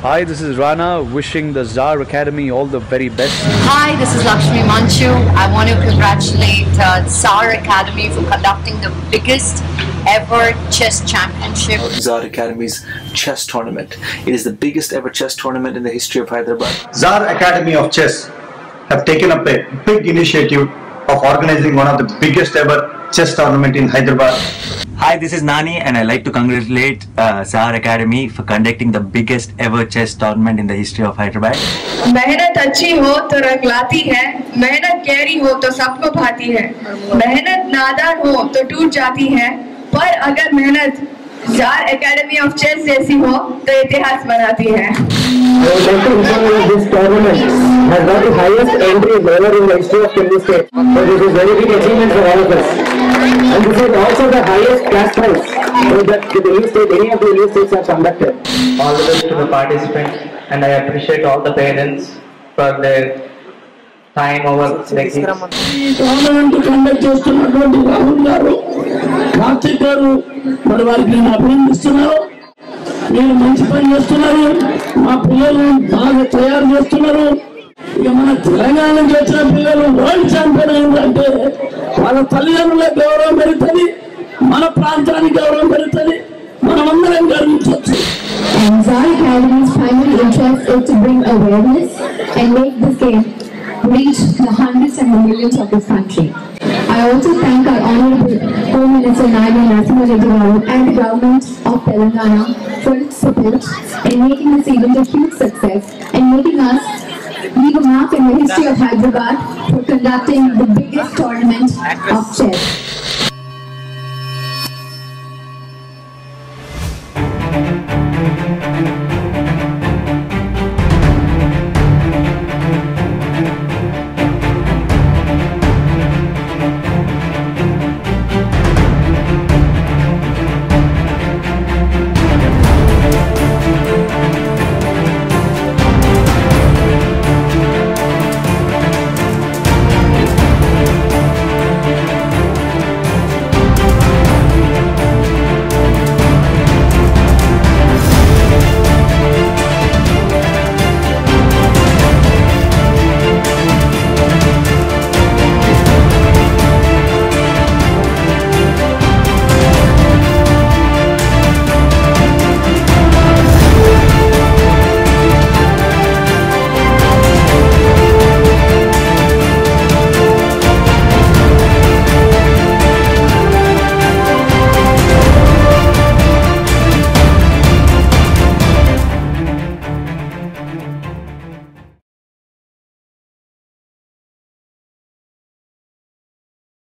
Hi, this is Rana wishing the Zar Academy all the very best. Hi, this is Lakshmi Manchu. I want to congratulate Zar Academy for conducting the biggest ever chess championship. Zar Academy's chess tournament. It is the biggest ever chess tournament in the history of Hyderabad. Zar Academy of Chess have taken up a big initiative of organizing one of the biggest ever chess tournament in Hyderabad. Hi, this is Nani and I'd like to congratulate Zar Academy for conducting the biggest ever chess tournament in the history of Hyderabad. मेहनत अच्छी हो तो रंग लाती है, मेहनत गहरी हो तो सबको भाती है, मेहनत नादान हो तो टूट जाती है, पर अगर मेहनत जार एकेडमी ऑफ चेस जैसी हो तो इतिहास बनाती है. This tournament has got the highest entry ever in the history of Delhi state. So this is very big achievement for all of us. And this is also the highest class prize that the Delhi state, any of the Delhi states have conducted. All the best to the participants, and I appreciate all the parents for their time over the kids. Tournament conduct చేస్తున్నటువంటి రాహుల్ గారు, కార్తిక్ గారు, మరి వారికి నేను అభినందిస్తున్నాను. మీరు మంచి పని చేస్తున్నారు, మా పిల్లలు బాగా తయారు చేస్తున్నారు. ఇక మన తెలంగాణ నుంచి వచ్చిన పిల్లలు వరల్డ్ ఛాంపియన్ అయిందంటే వాళ్ళ తల్లిదండ్రులకు గౌరవం పెరుగుతుంది, మన ప్రాంతానికి గౌరవం పెరుగుతుంది, మనమందరం గర్వించవచ్చు. Zar Academy's primary interest is to bring awareness and make this game reach the hundreds and the millions of this country. I also thank our Honorable Home Minister Naidu Narasimha Reddy and the government of Telangana for its support in making this event a huge success and making us leave a mark in the history of Hyderabad for conducting the biggest tournament of chess.